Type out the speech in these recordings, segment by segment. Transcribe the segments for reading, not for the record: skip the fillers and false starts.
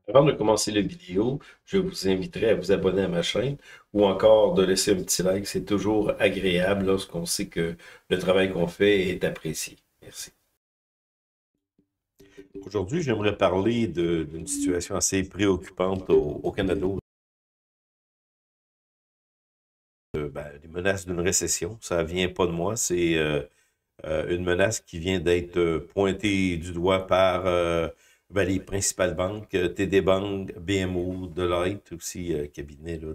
Avant de commencer la vidéo, je vous inviterai à vous abonner à ma chaîne ou encore de laisser un petit like. C'est toujours agréable lorsqu'on sait que le travail qu'on fait est apprécié. Merci. Aujourd'hui, j'aimerais parler d'une situation assez préoccupante au Canada, des menaces d'une récession. Ça vient pas de moi, c'est une menace qui vient d'être pointée du doigt par les principales banques, TD Bank, BMO, Deloitte, aussi cabinet là,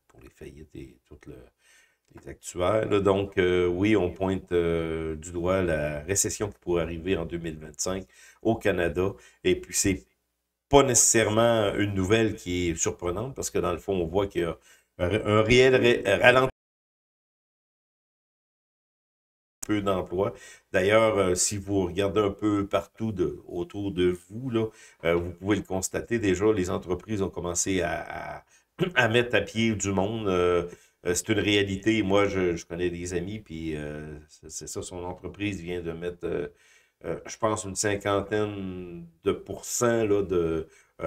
pour les faillites et toutes les actuaires. Là. Donc, oui, on pointe du doigt la récession qui pourrait arriver en 2025 au Canada. Et puis, c'est pas nécessairement une nouvelle qui est surprenante parce que dans le fond, on voit qu'il y a un réel ralentissement peu d'emplois. D'ailleurs, si vous regardez un peu partout autour de vous, là, vous pouvez le constater déjà, les entreprises ont commencé à mettre à pied du monde. C'est une réalité. Moi, je connais des amis, puis c'est ça, son entreprise vient de mettre je pense, une cinquantaine de pourcents là,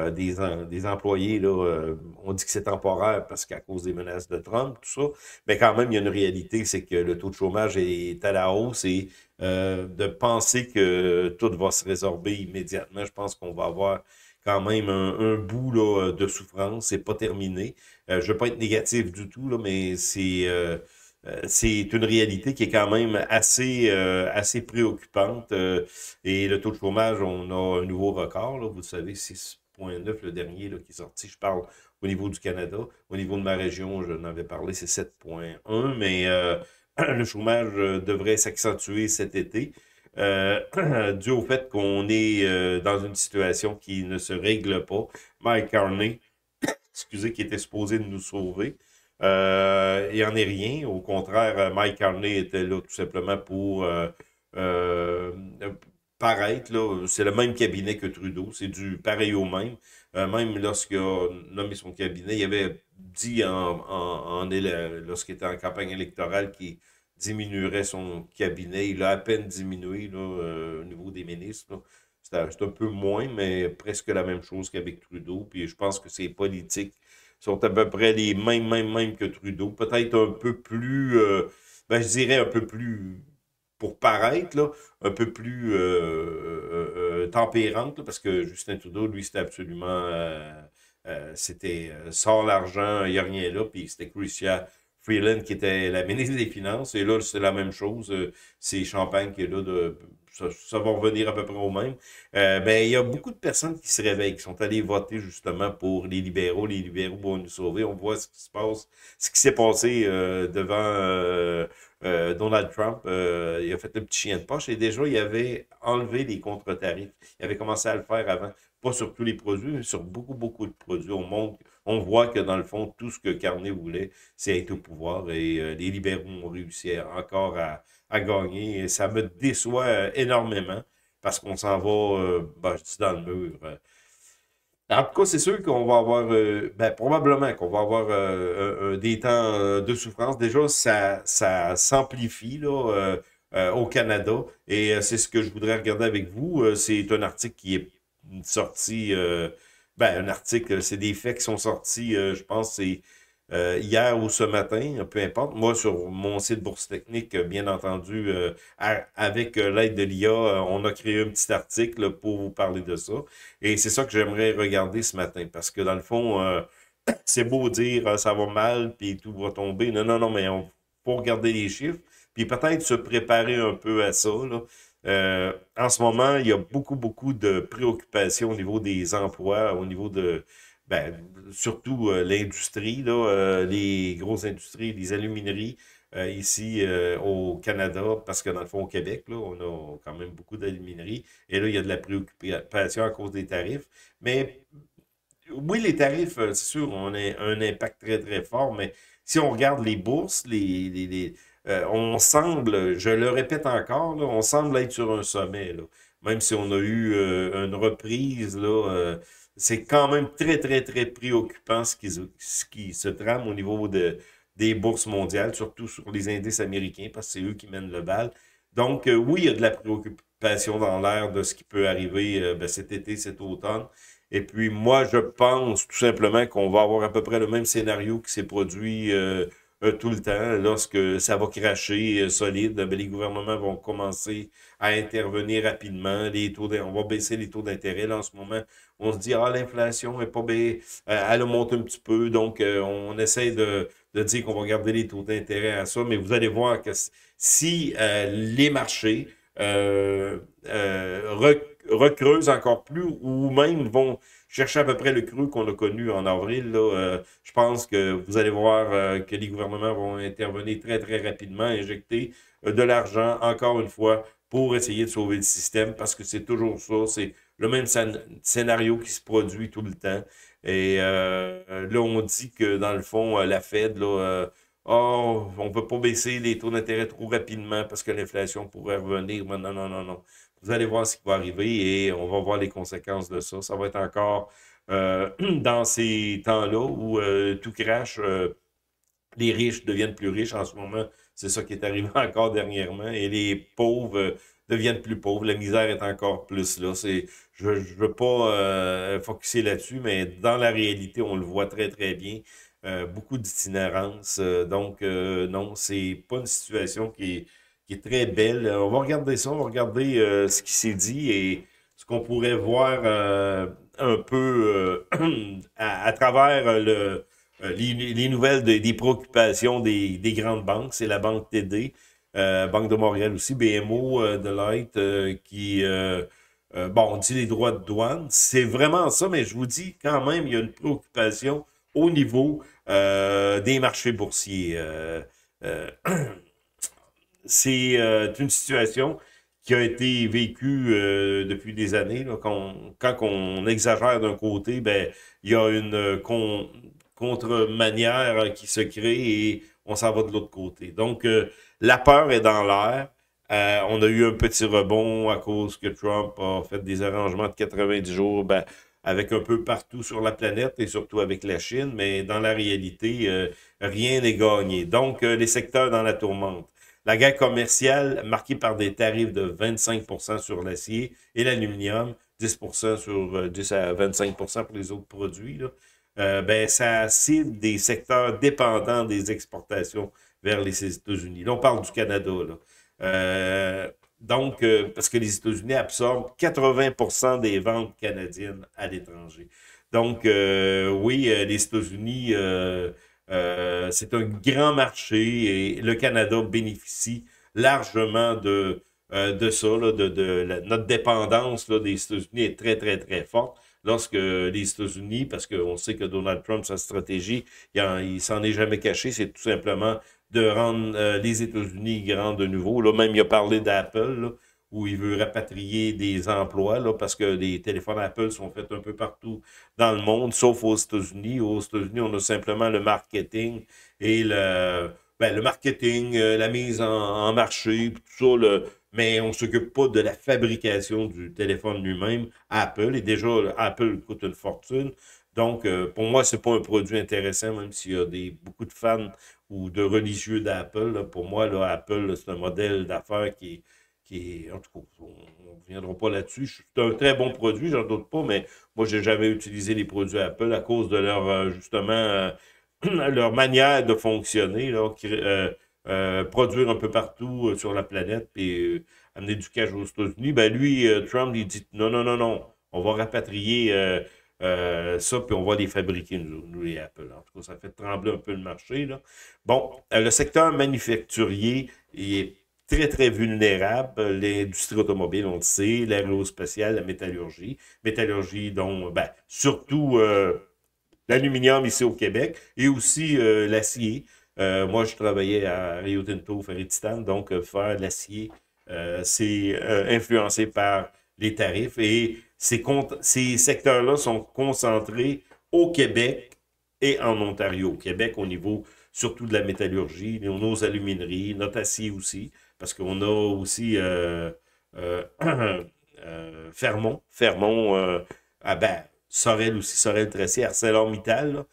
des employés. Là, on dit que c'est temporaire parce qu'à cause des menaces de Trump, tout ça. Mais quand même, il y a une réalité, c'est que le taux de chômage est à la hausse et de penser que tout va se résorber immédiatement, je pense qu'on va avoir quand même un bout là, de souffrance. C'est pas terminé. Je veux pas être négatif du tout, là, mais c'est une réalité qui est quand même assez préoccupante. Et le taux de chômage, on a un nouveau record. Là, vous le savez, 6,9 le dernier là, qui est sorti. Je parle au niveau du Canada. Au niveau de ma région, je n'avais parlé, c'est 7,1. Mais le chômage devrait s'accentuer cet été. Dû au fait qu'on est dans une situation qui ne se règle pas. Mike Carney, excusez, qui était supposé de nous sauver. Il n'y en est rien. Au contraire, Mike Carney était là tout simplement pour euh, paraître. Là, c'est le même cabinet que Trudeau. C'est du pareil au même. Même lorsqu'il a nommé son cabinet, il avait dit lorsqu'il était en campagne électorale qu'il diminuerait son cabinet. Il a à peine diminué là, au niveau des ministres. Là. C'est un peu moins, mais presque la même chose qu'avec Trudeau. Puis je pense que c'est politique sont à peu près les mêmes que Trudeau. Peut-être un peu plus, je dirais un peu plus, pour paraître, là, un peu plus tempérante, là, parce que Justin Trudeau, lui, c'était absolument, sans l'argent, il n'y a rien là, puis c'était Chrystia Freeland qui était la ministre des Finances, et là, c'est la même chose, c'est Champagne qui est là, ça va revenir à peu près au même. Il y a beaucoup de personnes qui se réveillent, qui sont allées voter justement pour les libéraux. Les libéraux vont nous sauver. On voit ce qui se passe, ce qui s'est passé devant Donald Trump. Il a fait le petit chien de poche et déjà, il avait enlevé les contre-tarifs. Il avait commencé à le faire avant. Pas sur tous les produits, mais sur beaucoup de produits. On voit que dans le fond, tout ce que Carney voulait, c'est être au pouvoir et les libéraux ont réussi encore à gagner. Et ça me déçoit énormément parce qu'on s'en va, je dis dans le mur. En tout cas, c'est sûr qu'on va avoir, probablement qu'on va avoir des temps de souffrance. Déjà, ça s'amplifie là, au Canada et c'est ce que je voudrais regarder avec vous. C'est un article qui est sorti, un article, c'est des faits qui sont sortis, je pense, c'est hier ou ce matin, peu importe. Moi, sur mon site Bourse Technique, bien entendu, avec l'aide de l'IA, on a créé un petit article là, pour vous parler de ça. Et c'est ça que j'aimerais regarder ce matin, parce que dans le fond, c'est beau dire ça va mal, puis tout va tomber. Non, non, non, mais on faut regarder les chiffres, puis peut-être se préparer un peu à ça, là. En ce moment, il y a beaucoup de préoccupations au niveau des emplois, au niveau de, surtout l'industrie, là, les grosses industries, les alumineries, ici au Canada, parce que dans le fond, au Québec, là, on a quand même beaucoup d'alumineries. Et là, il y a de la préoccupation à cause des tarifs. Mais oui, les tarifs, c'est sûr, on a un impact très fort, mais si on regarde les bourses, on semble, je le répète encore, là, on semble être sur un sommet, là. Même si on a eu une reprise, là, c'est quand même très préoccupant ce qui se trame au niveau des bourses mondiales, surtout sur les indices américains, parce que c'est eux qui mènent le bal. Donc, oui, il y a de la préoccupation dans l'air de ce qui peut arriver cet été, cet automne. Et puis, moi, je pense tout simplement qu'on va avoir à peu près le même scénario qui s'est produit tout le temps. Lorsque ça va cracher solide, ben, les gouvernements vont commencer à intervenir rapidement. On va baisser les taux d'intérêt. Là, en ce moment, on se dit, ah, l'inflation est pas elle a monté un petit peu. Donc, on essaie de dire qu'on va garder les taux d'intérêt à ça. Mais vous allez voir que si les marchés recreusent encore plus ou même vont chercher à peu près le creux qu'on a connu en avril, là, je pense que vous allez voir que les gouvernements vont intervenir très, très rapidement, injecter de l'argent, encore une fois, pour essayer de sauver le système, parce que c'est toujours ça, c'est le même scénario qui se produit tout le temps. Et là, on dit que, dans le fond, la Fed, là, oh, on ne peut pas baisser les taux d'intérêt trop rapidement parce que l'inflation pourrait revenir. Mais non, non, non, non. Vous allez voir ce qui va arriver et on va voir les conséquences de ça. Ça va être encore dans ces temps-là où tout crache. Les riches deviennent plus riches en ce moment. C'est ça qui est arrivé encore dernièrement. Et les pauvres deviennent plus pauvres. La misère est encore plus là. Je ne veux pas focusser là-dessus, mais dans la réalité, on le voit très, très bien. Beaucoup d'itinérance. Donc, non, c'est pas une situation qui est très belle. On va regarder ça, on va regarder ce qui s'est dit et ce qu'on pourrait voir un peu à travers les nouvelles des préoccupations des grandes banques. C'est la Banque TD, Banque de Montréal aussi, BMO, Deloitte, bon, on dit les droits de douane. C'est vraiment ça, mais je vous dis quand même, il y a une préoccupation au niveau des marchés boursiers. Euh, c'est une situation qui a été vécue depuis des années. Là, quand on exagère d'un côté, ben il y a une contre-manière qui se crée et on s'en va de l'autre côté. Donc, la peur est dans l'air. On a eu un petit rebond à cause que Trump a fait des arrangements de 90 jours ben, avec un peu partout sur la planète et surtout avec la Chine, mais dans la réalité, rien n'est gagné. Donc, les secteurs dans la tourmente. La guerre commerciale marquée par des tarifs de 25% sur l'acier et l'aluminium, 10% sur 10 à 25% pour les autres produits, là. Ben, ça cible des secteurs dépendants des exportations vers les États-Unis. Là, on parle du Canada, là. Donc, parce que les États-Unis absorbent 80% des ventes canadiennes à l'étranger. Donc, oui, les États-Unis, c'est un grand marché et le Canada bénéficie largement de ça, là, notre dépendance là, des États-Unis est très, très, très forte. Lorsque les États-Unis, parce qu'on sait que Donald Trump, sa stratégie, il s'en est jamais caché, c'est tout simplement de rendre les États-Unis grands de nouveau. Là, même il a parlé d'Apple, là, où il veut rapatrier des emplois, là, parce que les téléphones Apple sont faits un peu partout dans le monde, sauf aux États-Unis. Aux États-Unis, on a simplement le marketing et le marketing, la mise en marché, tout ça, mais on ne s'occupe pas de la fabrication du téléphone lui-même. Apple, et déjà, Apple coûte une fortune. Donc, pour moi, c'est pas un produit intéressant, même s'il y a beaucoup de fans ou de religieux d'Apple. Là. Pour moi, là, Apple, là, c'est un modèle d'affaires en tout cas, on ne reviendra pas là-dessus. C'est un très bon produit, j'en doute pas, mais moi, j'ai jamais utilisé les produits Apple à cause de leur, justement, leur manière de fonctionner, là, produire un peu partout sur la planète, puis amener du cash aux États-Unis. Ben lui, Trump, il dit non, non, non, non, on va rapatrier ça, puis on va les fabriquer, nous les Apple. En tout cas, ça fait trembler un peu le marché, là. Bon, le secteur manufacturier est très, très vulnérable. L'industrie automobile, on le sait, l'aérospatiale, la métallurgie. Métallurgie, dont, ben, surtout l'aluminium ici au Québec et aussi l'acier. Moi, je travaillais à Rio Tinto, Ferry-Titane, donc faire de l'acier, c'est influencé par les tarifs et ces secteurs-là sont concentrés au Québec et en Ontario. Au Québec, au niveau surtout de la métallurgie, nos alumineries, notre acier aussi, parce qu'on a aussi euh, Fermont, ben, Sorel aussi, Sorel Tracy, ArcelorMittal, là,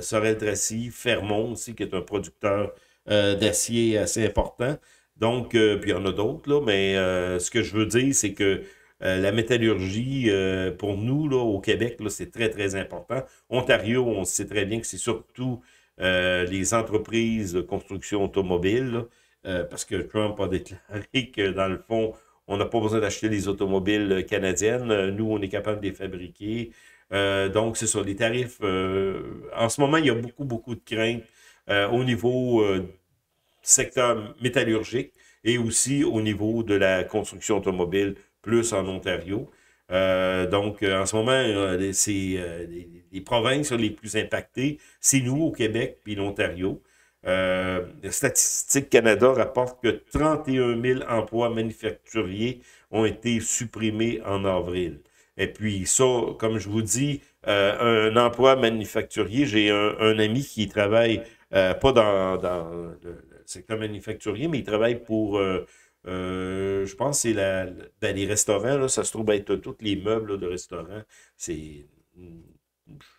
Sorel-Tracy, Fermont aussi, qui est un producteur d'acier assez important. Donc, puis il y en a d'autres, là, mais ce que je veux dire, c'est que la métallurgie, pour nous, là, au Québec, là, c'est très, très important. Ontario, on sait très bien que c'est surtout les entreprises de construction automobile, là, parce que Trump a déclaré que, dans le fond, on n'a pas besoin d'acheter les automobiles canadiennes. Nous, on est capable de les fabriquer. Donc, c'est ça, les tarifs. En ce moment, il y a beaucoup, beaucoup de craintes au niveau secteur métallurgique et aussi au niveau de la construction automobile, plus en Ontario. Donc, en ce moment, c'est les provinces les plus impactées, c'est nous au Québec puis l'Ontario. Statistique Canada rapporte que 31 000 emplois manufacturiers ont été supprimés en avril. Et puis ça, comme je vous dis, un emploi manufacturier, j'ai un ami qui travaille pas dans le secteur manufacturier, mais il travaille pour, je pense, que c'est ben, les restaurants, là, ça se trouve être tous les meubles là, de restaurants. C'est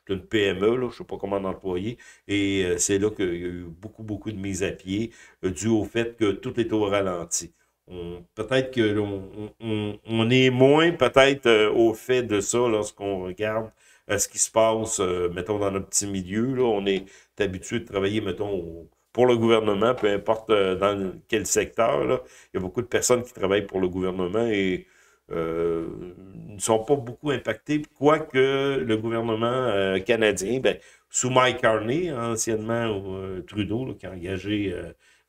une PME, là, je ne sais pas comment l'employer, et c'est là qu'il y a eu beaucoup, beaucoup de mises à pied, dû au fait que tout est au ralenti. Peut-être que on est moins peut-être au fait de ça lorsqu'on regarde ce qui se passe, mettons, dans notre petit milieu. Là, on est habitué de travailler, mettons, pour le gouvernement, peu importe dans quel secteur. Là. Il y a beaucoup de personnes qui travaillent pour le gouvernement et ne sont pas beaucoup impactés, quoique le gouvernement canadien, ben, sous Mike Carney, anciennement Trudeau, là, qui a engagé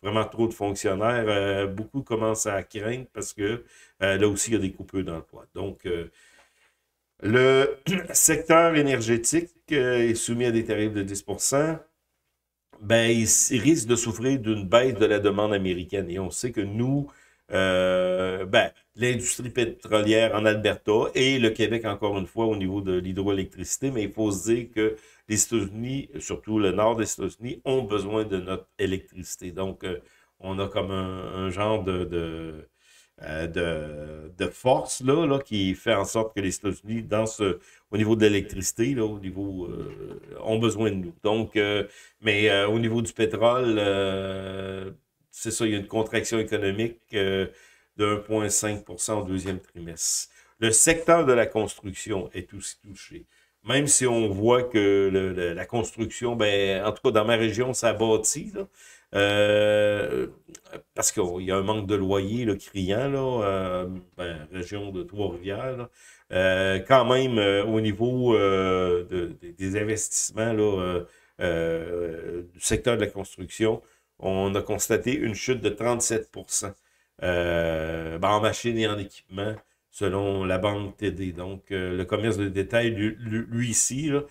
vraiment trop de fonctionnaires, beaucoup commencent à craindre parce que là aussi, il y a des coupures d'emploi. Donc, le secteur énergétique est soumis à des tarifs de 10%. Ben, il risque de souffrir d'une baisse de la demande américaine. Et on sait que nous, ben, l'industrie pétrolière en Alberta et le Québec, encore une fois, au niveau de l'hydroélectricité, mais il faut se dire que les États-Unis, surtout le nord des États-Unis, ont besoin de notre électricité. Donc, on a comme un genre de force là, qui fait en sorte que les États-Unis, au niveau de l'électricité, là, au niveau, ont besoin de nous. Donc, mais au niveau du pétrole, c'est ça, il y a une contraction économique de 1,5% au deuxième trimestre. Le secteur de la construction est aussi touché. Même si on voit que la construction, ben, en tout cas dans ma région, ça bâtit, là. Euh, Parce qu'il y a un manque de loyer là, criant, là, ben, région de Trois-Rivières. Là. Quand même, au niveau des investissements là, du secteur de la construction, on a constaté une chute de 37% ben, en machines et en équipement, selon la banque TD. Donc, le commerce de détail, lui ici, là,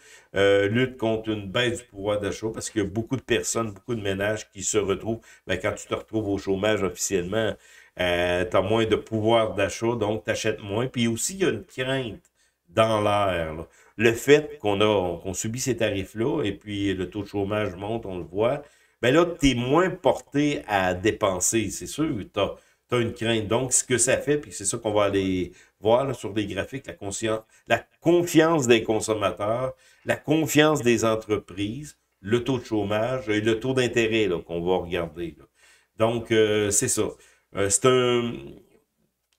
lutte contre une baisse du pouvoir d'achat parce qu'il y a beaucoup de personnes, beaucoup de ménages qui se retrouvent, ben, quand tu te retrouves au chômage officiellement, tu as moins de pouvoir d'achat, donc tu achètes moins. Puis aussi, il y a une crainte dans l'air. Là. Le fait qu'on subit ces tarifs-là, et puis le taux de chômage monte, on le voit, ben là, tu es moins porté à dépenser, c'est sûr. Tu as une crainte. Donc, ce que ça fait, puis c'est ça qu'on va aller voir là, sur des graphiques, la confiance des consommateurs, la confiance des entreprises, le taux de chômage et le taux d'intérêt là, qu'on va regarder. Là. Donc, c'est ça. C'est un...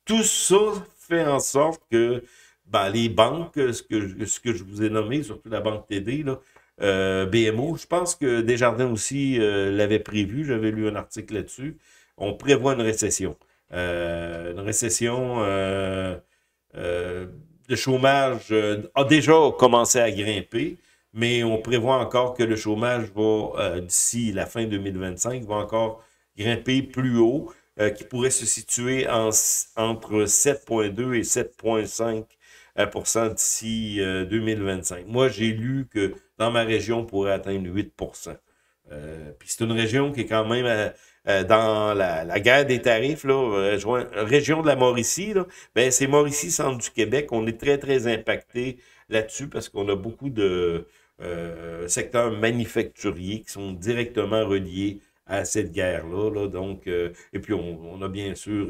Tout ça fait en sorte que ben, les banques, ce que je vous ai nommé, surtout la banque TD, là, BMO, je pense que Desjardins aussi l'avait prévu, j'avais lu un article là-dessus. On prévoit une récession, euh, le chômage a déjà commencé à grimper, mais on prévoit encore que le chômage va, d'ici la fin 2025, va encore grimper plus haut, qui pourrait se situer entre 7,2 et 7,5 d'ici 2025. Moi, j'ai lu que dans ma région, on pourrait atteindre 8%. Puis c'est une région qui est quand même dans la guerre des tarifs, là, région de la Mauricie, là, ben c'est Mauricie, centre du Québec. On est très, très impacté là-dessus parce qu'on a beaucoup de secteurs manufacturiers qui sont directement reliés à cette guerre-là. Là. Donc, et puis on a bien sûr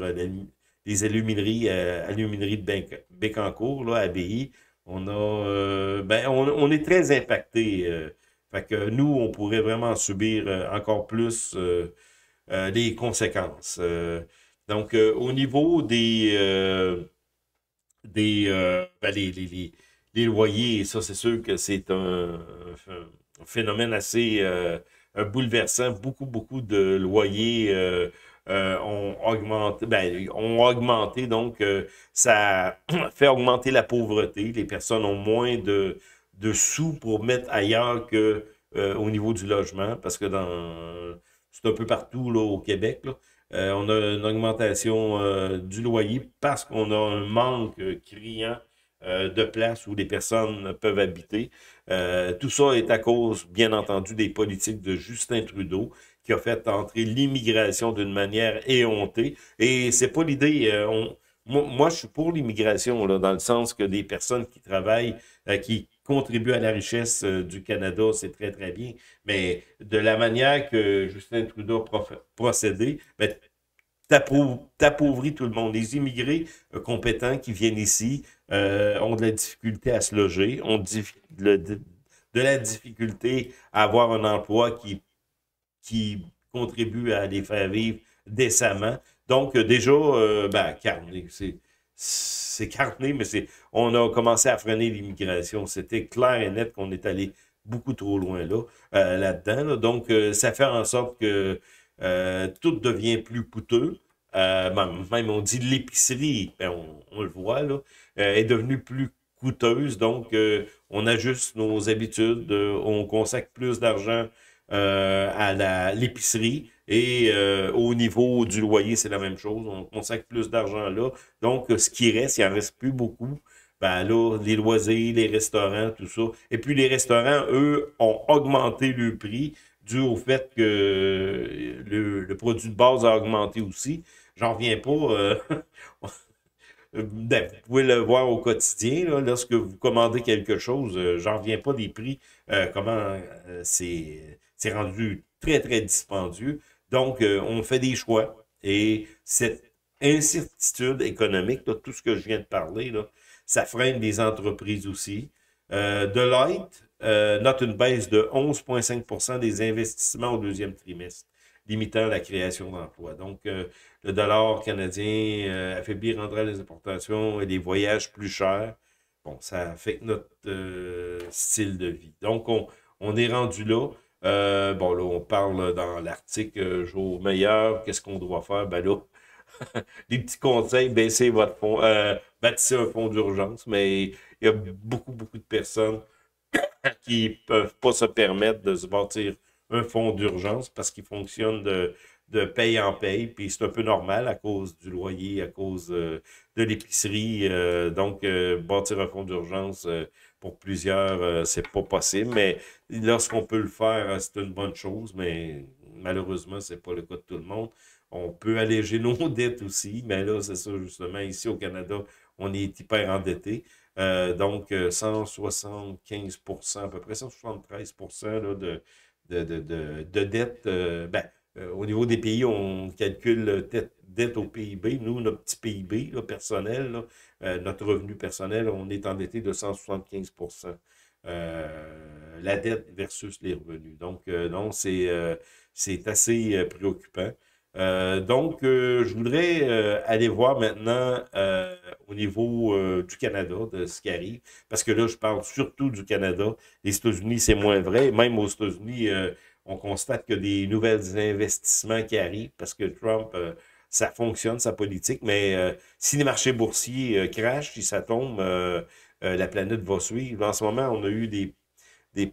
les alumineries de Bécancour, là, ABI. On a ben, on est très impacté. Fait que nous, on pourrait vraiment subir encore plus les conséquences. Au niveau ben, les loyers, ça, c'est sûr que c'est un phénomène assez bouleversant. Beaucoup de loyers ont augmenté, donc ça fait augmenter la pauvreté. Les personnes ont moins de sous pour mettre ailleurs que au niveau du logement, parce que c'est un peu partout là, au Québec, là. On a une augmentation du loyer parce qu'on a un manque criant de places où les personnes peuvent habiter. Tout ça est à cause, bien entendu, des politiques de Justin Trudeau qui a fait entrer l'immigration d'une manière éhontée. Et c'est pas l'idée. Moi, je suis pour l'immigration, là, dans le sens que des personnes qui travaillent, qui contribuent à la richesse du Canada, c'est très, très bien. Mais de la manière que Justin Trudeau a procédé, ben, t'appauvris tout le monde. Les immigrés compétents qui viennent ici ont de la difficulté à se loger, ont de la difficulté à avoir un emploi qui contribue à les faire vivre décemment. Donc, déjà, ben, carné, c'est carné, mais on a commencé à freiner l'immigration. C'était clair et net qu'on est allé beaucoup trop loin là-dedans. Là. Donc, ça fait en sorte que tout devient plus coûteux. Même on dit l'épicerie, ben, on le voit, là, est devenue plus coûteuse. Donc, on ajuste nos habitudes, on consacre plus d'argent à l'épicerie et au niveau du loyer, c'est la même chose. On consacre plus d'argent là. Donc, ce qui reste, il en reste plus beaucoup. Ben là, les loisirs, les restaurants, tout ça. Et puis les restaurants, eux, ont augmenté le prix dû au fait que le produit de base a augmenté aussi. J'en reviens pas. Ben, vous pouvez le voir au quotidien, là, lorsque vous commandez quelque chose, j'en reviens pas des prix, comment c'est rendu très, très dispendieux. Donc, on fait des choix. Et cette incertitude économique, là, tout ce que je viens de parler, là, ça freine les entreprises aussi. Deloitte note une baisse de 11,5 des investissements au deuxième trimestre, limitant la création d'emplois. Donc, le dollar canadien affaibli rendra les importations et les voyages plus chers. Bon, ça affecte notre style de vie. Donc, on est rendu là. Bon, là, on parle dans l'article Jour meilleur, qu'est-ce qu'on doit faire? Ben là, des petits conseils, baissez votre fonds, bâtissez un fonds d'urgence, mais il y a beaucoup de personnes qui peuvent pas se permettre de se bâtir un fonds d'urgence parce qu'il fonctionne de paye en paye, puis c'est un peu normal à cause du loyer, à cause de l'épicerie. Donc, bâtir un fonds d'urgence pour plusieurs, c'est pas possible, mais lorsqu'on peut le faire, c'est une bonne chose, mais malheureusement, c'est pas le cas de tout le monde. On peut alléger nos dettes aussi, mais là, c'est ça, justement, ici au Canada, on est hyper endetté. Donc, 175 à peu près 173 là, de dette. Au niveau des pays, on calcule dette au PIB. Nous, notre petit PIB là, personnel, là, notre revenu personnel, on est endetté de 175 la dette versus les revenus. Donc, non, c'est assez préoccupant. Je voudrais aller voir maintenant au niveau du Canada, de ce qui arrive, parce que là, je parle surtout du Canada. Les États-Unis, c'est moins vrai. Même aux États-Unis, on constate que des nouvelles investissements qui arrivent, parce que Trump, ça fonctionne, sa politique, mais si les marchés boursiers crashent, si ça tombe, la planète va suivre. En ce moment, on a eu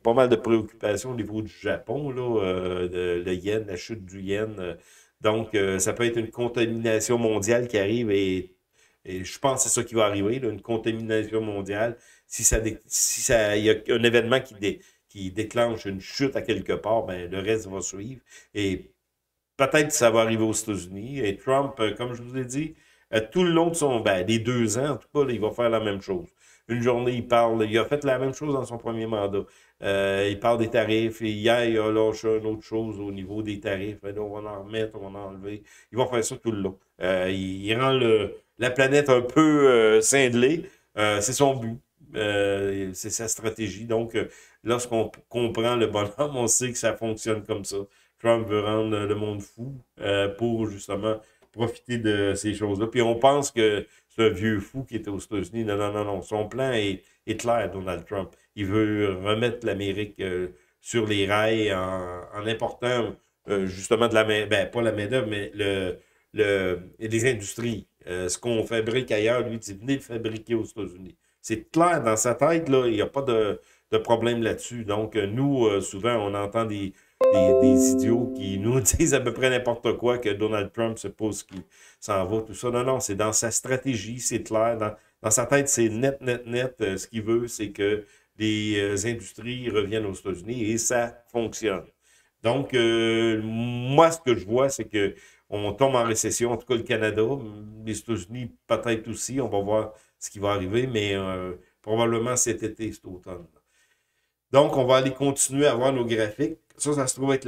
pas mal de préoccupations au niveau du Japon, là, le yen, la chute du yen. Donc, ça peut être une contamination mondiale qui arrive et je pense que c'est ça qui va arriver, là, une contamination mondiale. Si il y a un événement qui déclenche une chute à quelque part, ben, le reste va suivre. Et peut-être que ça va arriver aux États-Unis. Et Trump, comme je vous ai dit, tout le long de les 2 ans, en tout cas, là, il va faire la même chose. Une journée, il a fait la même chose dans son premier mandat. Il parle des tarifs et hier, il a lâché une autre chose au niveau des tarifs. Ben là, on va en remettre, on va en enlever. Il va faire ça tout le long. Il rend la planète un peu cinglée. C'est son but. C'est sa stratégie. Donc, lorsqu'on comprend le bonhomme, on sait que ça fonctionne comme ça. Trump veut rendre le monde fou pour justement profiter de ces choses-là. Puis on pense que c'est un vieux fou qui était aux États-Unis. Non, non, non, non. Son plan est clair, Donald Trump. Il veut remettre l'Amérique sur les rails en important justement de la main, ben pas la main-d'œuvre, mais les industries. Ce qu'on fabrique ailleurs, lui, c'est venez le fabriquer aux États-Unis. C'est clair dans sa tête, là, il n'y a pas de problème là-dessus. Donc, nous, souvent, on entend des idiots qui nous disent à peu près n'importe quoi, que Donald Trump suppose qu'il s'en va, tout ça. Non, non, c'est dans sa stratégie, c'est clair. Dans sa tête, c'est net, net, net. Ce qu'il veut, c'est que les industries reviennent aux États-Unis et ça fonctionne. Donc, moi, ce que je vois, c'est que on tombe en récession, en tout cas le Canada, les États-Unis peut-être aussi, on va voir ce qui va arriver, mais probablement cet été, cet automne. Donc, on va aller continuer à voir nos graphiques. Ça se trouve être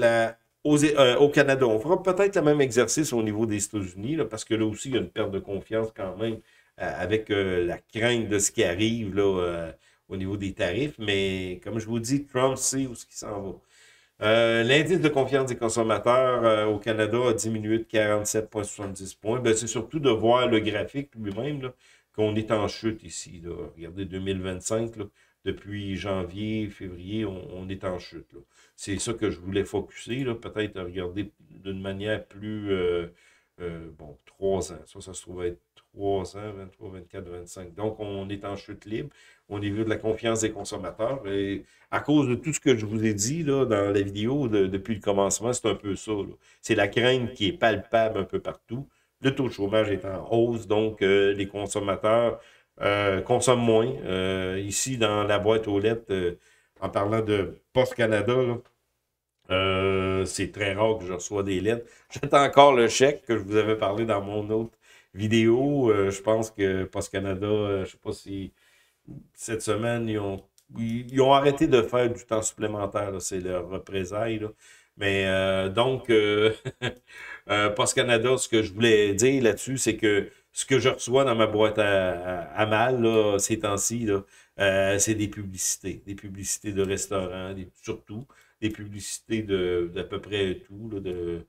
au Canada. On fera peut-être le même exercice au niveau des États-Unis, là, parce que là aussi, il y a une perte de confiance quand même avec la crainte de ce qui arrive là, au niveau des tarifs. Mais comme je vous dis, Trump sait où ce qui s'en va. L'indice de confiance des consommateurs au Canada a diminué de 47,70 points. Ben, c'est surtout de voir le graphique lui-même là, qu'on est en chute ici. Là. Regardez 2025, là, depuis janvier, février, on est en chute. C'est ça que je voulais focuser, peut-être à regarder d'une manière plus, bon, 3 ans. Ça se trouve être 3 ans, 23, 24, 25. Donc, on est en chute libre au niveau de la confiance des consommateurs. Et à cause de tout ce que je vous ai dit là, dans la vidéo depuis le commencement, c'est un peu ça. C'est la crainte qui est palpable un peu partout. Le taux de chômage est en hausse, donc les consommateurs consomment moins. Ici, dans la boîte aux lettres, en parlant de Post Canada, là, c'est très rare que je reçois des lettres. J'attends encore le chèque que je vous avais parlé dans mon autre vidéo. Je pense que Post Canada, je ne sais pas si cette semaine, ils ont arrêté de faire du temps supplémentaire. C'est leur représailles. Là. Mais donc, Post Canada, ce que je voulais dire là-dessus, c'est que ce que je reçois dans ma boîte à mal, là, ces temps-ci, là, c'est des publicités. Des publicités de restaurants, surtout. Des publicités d'à peu près tout, là, de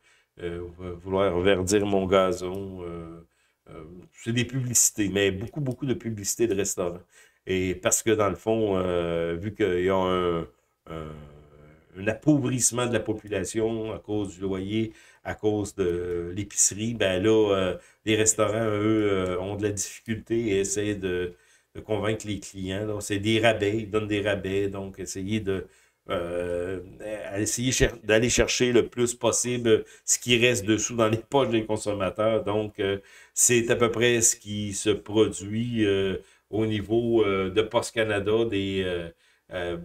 vouloir verdir mon gazon. C'est des publicités, mais beaucoup, beaucoup de publicités de restaurants. Et parce que dans le fond, vu qu'il y a un appauvrissement de la population à cause du loyer, à cause de l'épicerie, ben là, les restaurants, eux, ont de la difficulté et essaient de convaincre les clients. C'est des rabais, ils donnent des rabais, donc essayer d'aller chercher le plus possible ce qui reste dessous dans les poches des consommateurs. Donc, c'est à peu près ce qui se produit au niveau de Post Canada. Euh,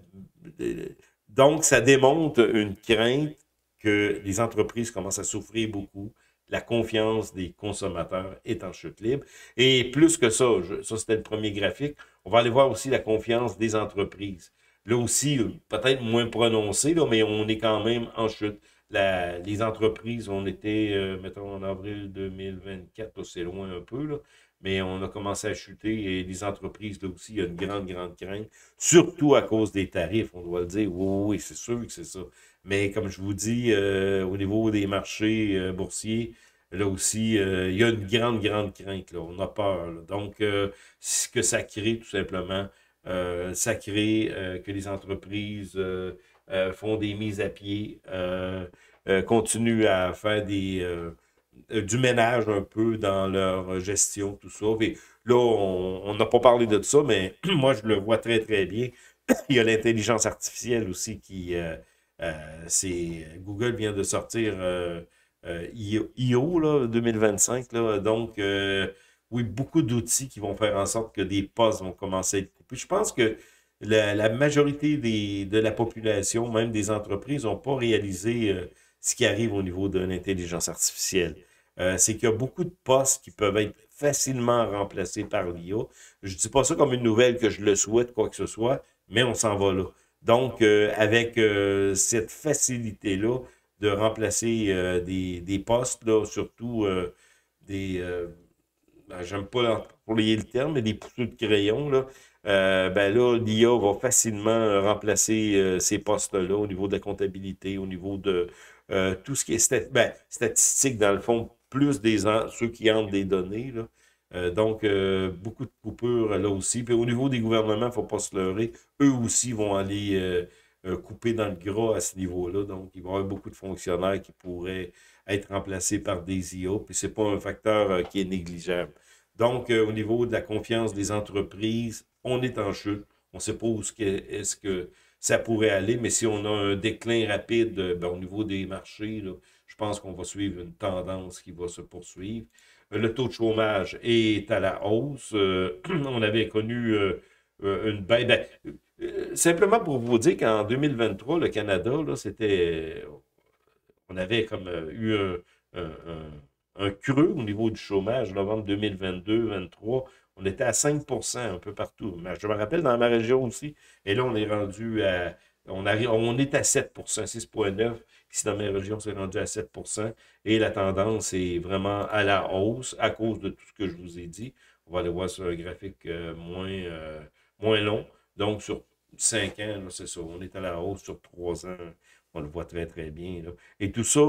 donc, ça démontre une crainte que les entreprises commencent à souffrir beaucoup. La confiance des consommateurs est en chute libre. Et plus que ça, ça c'était le premier graphique, on va aller voir aussi la confiance des entreprises. Là aussi, peut-être moins prononcé, là, mais on est quand même en chute. Les entreprises, on était, mettons, en avril 2024, c'est loin un peu, là, mais on a commencé à chuter et les entreprises, là aussi, il y a une grande, grande crainte, surtout à cause des tarifs, on doit le dire. Oui, oui, c'est sûr que c'est ça. Mais comme je vous dis, au niveau des marchés boursiers, là aussi, il y a une grande, grande crainte, là. On a peur, là. Donc, ce que ça crée, tout simplement, ça crée que les entreprises font des mises à pied, continuent à faire du ménage un peu dans leur gestion, tout ça. Et là, on n'a pas parlé de ça, mais moi, je le vois très, très bien. Il y a l'intelligence artificielle aussi Google vient de sortir IO là, 2025, là, donc oui, beaucoup d'outils qui vont faire en sorte que des postes vont commencer à être coupés. Je pense que la majorité de la population, même des entreprises, n'ont pas réalisé ce qui arrive au niveau de l'intelligence artificielle. C'est qu'il y a beaucoup de postes qui peuvent être facilement remplacés par l'IA. Je ne dis pas ça comme une nouvelle que je le souhaite, quoi que ce soit, mais on s'en va là. Donc, avec cette facilité-là de remplacer des postes, là, surtout des, j'aime pas employer le terme, mais des pousseux de crayon, là, ben là, l'IA va facilement remplacer ces postes-là au niveau de la comptabilité, au niveau de tout ce qui est statistique, dans le fond, plus ceux qui entrent des données, là. Donc, beaucoup de coupures là aussi. Puis au niveau des gouvernements, il ne faut pas se leurrer, eux aussi vont aller couper dans le gras à ce niveau-là. Donc, il va y avoir beaucoup de fonctionnaires qui pourraient être remplacés par des IA, puis c'est pas un facteur qui est négligeable. Donc, au niveau de la confiance des entreprises, on est en chute. On ne sait pas est-ce que ça pourrait aller, mais si on a un déclin rapide ben, au niveau des marchés, là, je pense qu'on va suivre une tendance qui va se poursuivre. Le taux de chômage est à la hausse. On avait connu une baisse. Ben, simplement pour vous dire qu'en 2023, le Canada, là, on avait comme eu un creux au niveau du chômage, novembre 2022-2023. On était à 5% un peu partout. Mais je me rappelle dans ma région aussi. Et là, on est rendu à. On est à 7%, 6,9. Ici, dans ma région, c'est rendu à 7%. Et la tendance est vraiment à la hausse à cause de tout ce que je vous ai dit. On va aller voir sur un graphique moins long. Donc, sur 5 ans, c'est ça. On est à la hausse sur 3 ans. On le voit très, très bien, là. Et tout ça,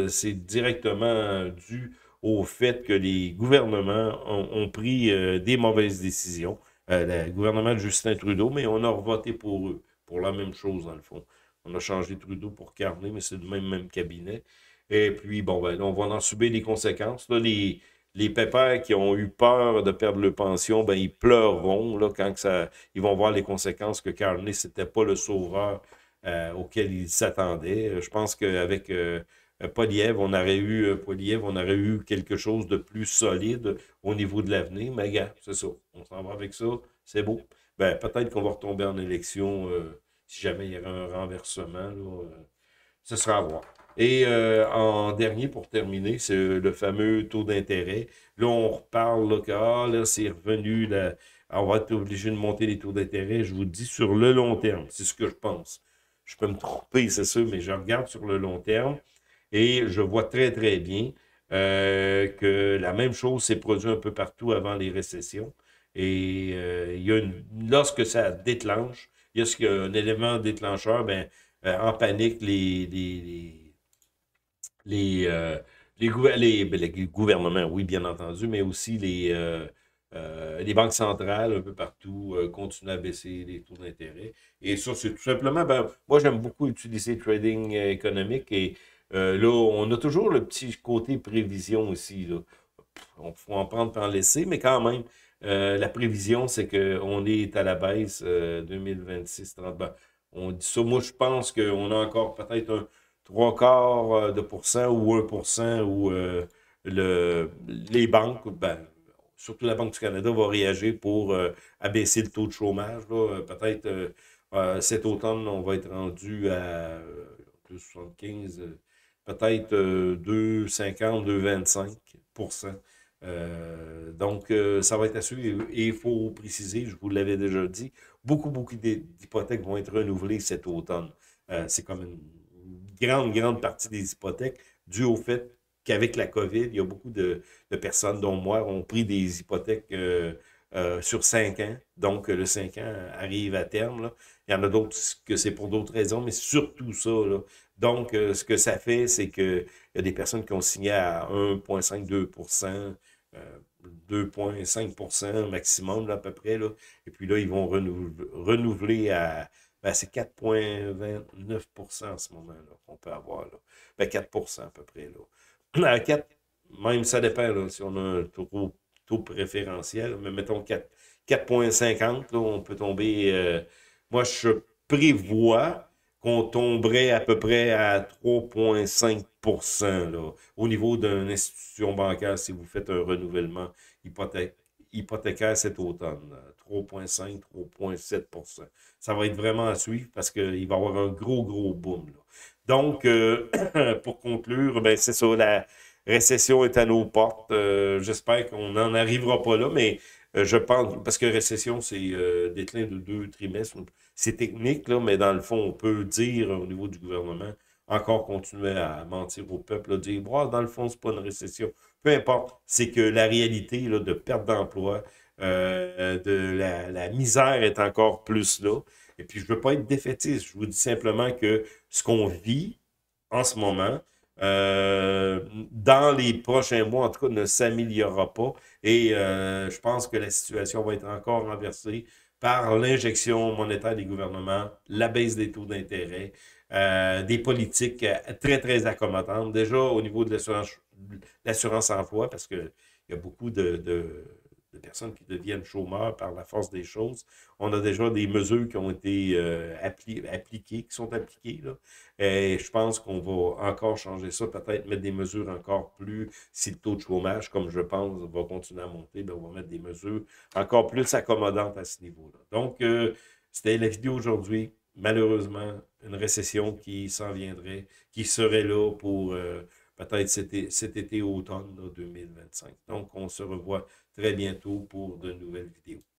c'est directement dû au fait que les gouvernements ont pris des mauvaises décisions. Le gouvernement de Justin Trudeau, mais on a voté pour eux, pour la même chose, dans le fond. On a changé Trudeau pour Carney, mais c'est le même cabinet. Et puis, bon, ben, on va en subir les conséquences. Là, les pépères qui ont eu peur de perdre leur pension, ben, ils pleureront là, quand ils vont voir les conséquences que Carney, c'était pas le sauveur auquel ils s'attendaient. Je pense qu'avec Poilievre, on aurait eu quelque chose de plus solide au niveau de l'avenir. Mais gars, c'est ça. On s'en va avec ça. C'est beau. Ben, peut-être qu'on va retomber en élection si jamais il y avait un renversement. Là, ce sera à voir. Et en dernier, pour terminer, c'est le fameux taux d'intérêt. Là, on reparle là, que là, c'est revenu. Là, on va être obligé de monter les taux d'intérêt. Je vous dis sur le long terme. C'est ce que je pense. Je peux me tromper, c'est sûr, mais je regarde sur le long terme et je vois très, très bien que la même chose s'est produite un peu partout avant les récessions. Et il y a lorsque ça déclenche, il y a un élément déclencheur, ben, en panique, ben, les gouvernements, oui, bien entendu, mais aussi les banques centrales un peu partout continuent à baisser les taux d'intérêt. Et ça, c'est tout simplement, ben, moi, j'aime beaucoup utiliser le trading économique et là, on a toujours le petit côté prévision aussi, là. On faut en prendre par en laisser, mais quand même, la prévision, c'est qu'on est à la baisse 2026, 30. Ben, on dit ça. Moi, je pense qu'on a encore peut-être un trois quarts de pourcent ou 1% où les banques, ben, surtout la Banque du Canada, va réagir pour abaisser le taux de chômage. Peut-être cet automne, on va être rendu à 2,75, peut-être 2,50, 2,25%. Donc, ça va être à suivre. Et il faut préciser, je vous l'avais déjà dit, beaucoup d'hypothèques vont être renouvelées cet automne. C'est comme une grande partie des hypothèques due au fait qu'avec la COVID, il y a beaucoup de personnes, dont moi, ont pris des hypothèques sur 5 ans. Donc, le 5 ans arrive à terme, là. Il y en a d'autres que c'est pour d'autres raisons, mais surtout ça, là. Donc, ce que ça fait, c'est qu'il y a des personnes qui ont signé à 1,5-2%, 2,5% maximum, là, à peu près, là. Et puis là, ils vont renouveler à ben, c'est 4,29% en ce moment-là qu'on peut avoir. Là. Ben, 4% à peu près. Là. À 4, même ça dépend là, si on a un taux préférentiel, mais mettons 4,50, là, on peut tomber. Moi, je prévois qu'on tomberait à peu près à 3,5% là, au niveau d'une institution bancaire si vous faites un renouvellement hypothécaire cet automne. 3,5, 3,7%. Ça va être vraiment à suivre parce qu'il va y avoir un gros boom. Là. Donc, pour conclure, ben, c'est ça, la récession est à nos portes. J'espère qu'on n'en arrivera pas là, mais je pense, parce que récession, c'est déclin de 2 trimestres. C'est technique, là, mais dans le fond, on peut dire au niveau du gouvernement, encore continuer à mentir au peuple, là, dire, bon, dans le fond, c'est pas une récession. Peu importe, c'est que la réalité là, de perte d'emploi, la misère est encore plus là. Et puis, je veux pas être défaitiste. Je vous dis simplement que ce qu'on vit en ce moment, dans les prochains mois, en tout cas, ne s'améliorera pas. Et je pense que la situation va être encore renversée par l'injection monétaire des gouvernements, la baisse des taux d'intérêt, des politiques très, très accommodantes. Déjà, au niveau de l'assurance-emploi, parce qu'il y a beaucoup de personnes qui deviennent chômeurs par la force des choses. On a déjà des mesures qui ont été appliquées, qui sont appliquées, là. Et je pense qu'on va encore changer ça, peut-être mettre des mesures encore plus, si le taux de chômage, comme je pense, va continuer à monter, ben on va mettre des mesures encore plus accommodantes à ce niveau-là. Donc, c'était la vidéo aujourd'hui. Malheureusement, une récession qui s'en viendrait, qui serait là pour peut-être cet été automne là, 2025. Donc, on se revoit très bientôt pour de nouvelles vidéos.